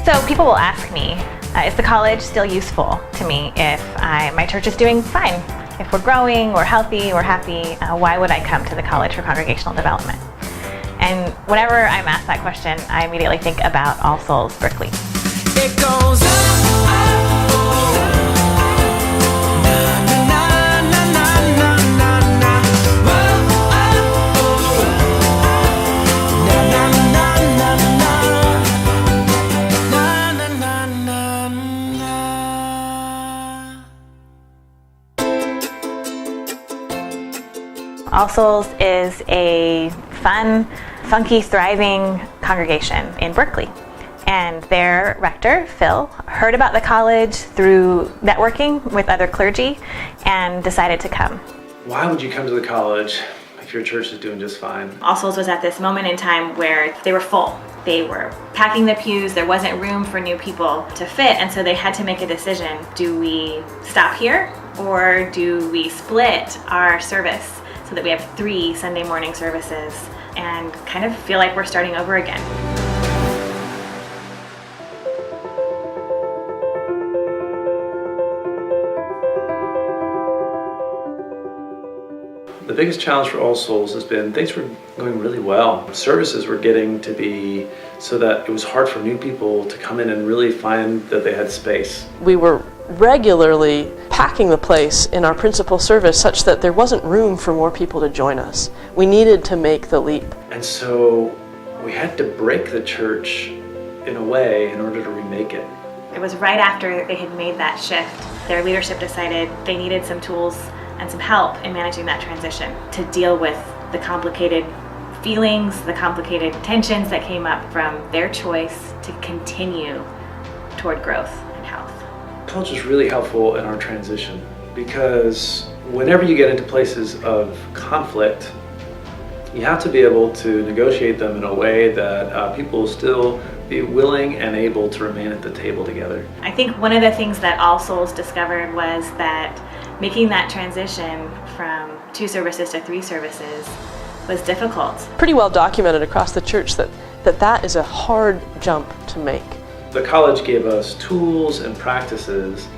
So people will ask me, is the college still useful to me if my church is doing fine? If we're growing, we're healthy, we're happy, why would I come to the College for Congregational Development? And whenever I'm asked that question, I immediately think about All Souls Berkeley. It goes All Souls is a fun, funky, thriving congregation in Berkeley. And their rector, Phil, heard about the college through networking with other clergy and decided to come. Why would you come to the college if your church is doing just fine? All Souls was at this moment in time where they were full. They were packing the pews, there wasn't room for new people to fit, and so they had to make a decision. Do we stop here, or do we split our service so that we have 3 Sunday morning services and kind of feel like we're starting over again? The biggest challenge for All Souls has been things were going really well. Services were getting to be so that it was hard for new people to come in and really find that they had space. We were regularly packing the place in our principal service such that there wasn't room for more people to join us. We needed to make the leap. And so we had to break the church in a way in order to remake it. It was right after they had made that shift. Their leadership decided they needed some tools and some help in managing that transition to deal with the complicated feelings, the complicated tensions that came up from their choice to continue toward growth and health. College is really helpful in our transition because whenever you get into places of conflict, you have to be able to negotiate them in a way that people will still be willing and able to remain at the table together. I think one of the things that All Souls discovered was that making that transition from 2 services to 3 services was difficult. Pretty well documented across the church that is a hard jump to make. The college gave us tools and practices.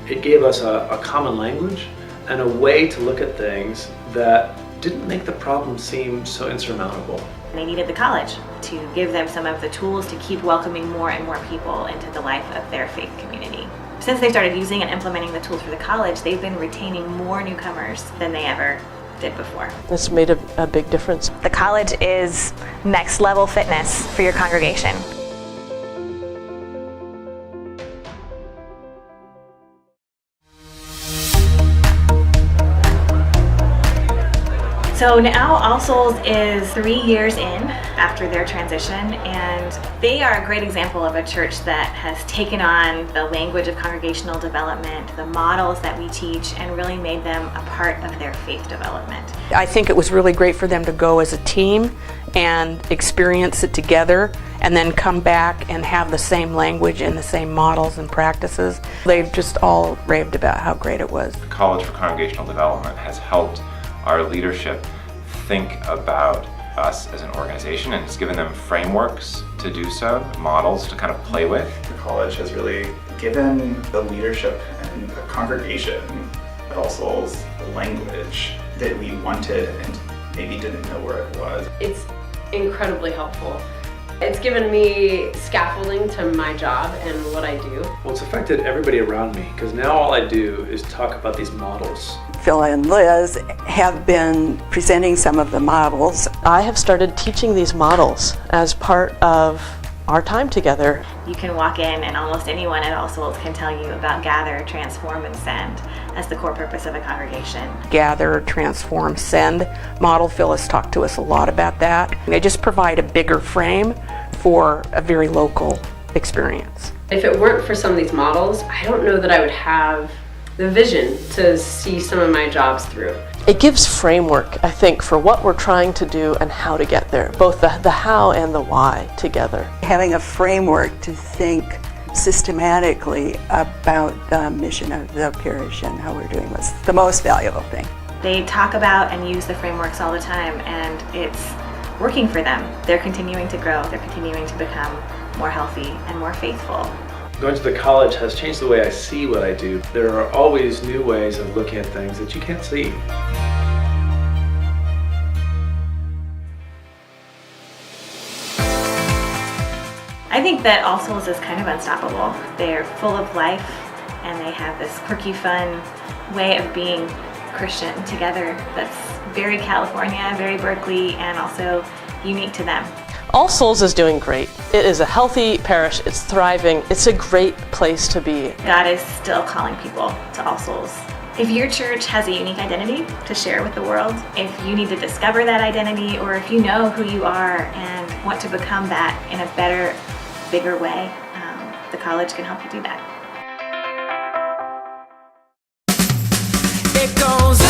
It gave us a common language and a way to look at things that didn't make the problem seem so insurmountable. They needed the college to give them some of the tools to keep welcoming more and more people into the life of their faith community. Since they started using and implementing the tools for the college, they've been retaining more newcomers than they ever did before. It's made a big difference. The college is next level fitness for your congregation. So now All Souls is 3 years in after their transition, and they are a great example of a church that has taken on the language of congregational development, the models that we teach, and really made them a part of their faith development. I think it was really great for them to go as a team and experience it together and then come back and have the same language and the same models and practices. They've just all raved about how great it was. The College for Congregational Development has helped our leadership think about us as an organization, and it's given them frameworks to do so, models to kind of play with. The college has really given the leadership and the congregation at All Souls the language that we wanted and maybe didn't know where it was. It's incredibly helpful. It's given me scaffolding to my job and what I do. Well, it's affected everybody around me because now all I do is talk about these models. Phil and Liz have been presenting some of the models. I have started teaching these models as part of our time together. You can walk in and almost anyone at All Souls can tell you about gather, transform, and send as the core purpose of a congregation. Gather, transform, send model. Phil has talked to us a lot about that. They just provide a bigger frame for a very local experience. If it weren't for some of these models, I don't know that I would have the vision to see some of my jobs through. It gives framework, I think, for what we're trying to do and how to get there, both the how and the why together. Having a framework to think systematically about the mission of the parish and how we're doing was the most valuable thing. They talk about and use the frameworks all the time, and it's working for them. They're continuing to grow, they're continuing to become more healthy and more faithful. Going to the college has changed the way I see what I do. There are always new ways of looking at things that you can't see. I think that All Souls is kind of unstoppable. They're full of life and they have this quirky, fun way of being Christian together that's very California, very Berkeley, and also unique to them. All Souls is doing great. It is a healthy parish, it's thriving, it's a great place to be. God is still calling people to All Souls. If your church has a unique identity to share with the world, if you need to discover that identity, or if you know who you are and want to become that in a better, bigger way, the college can help you do that. It goes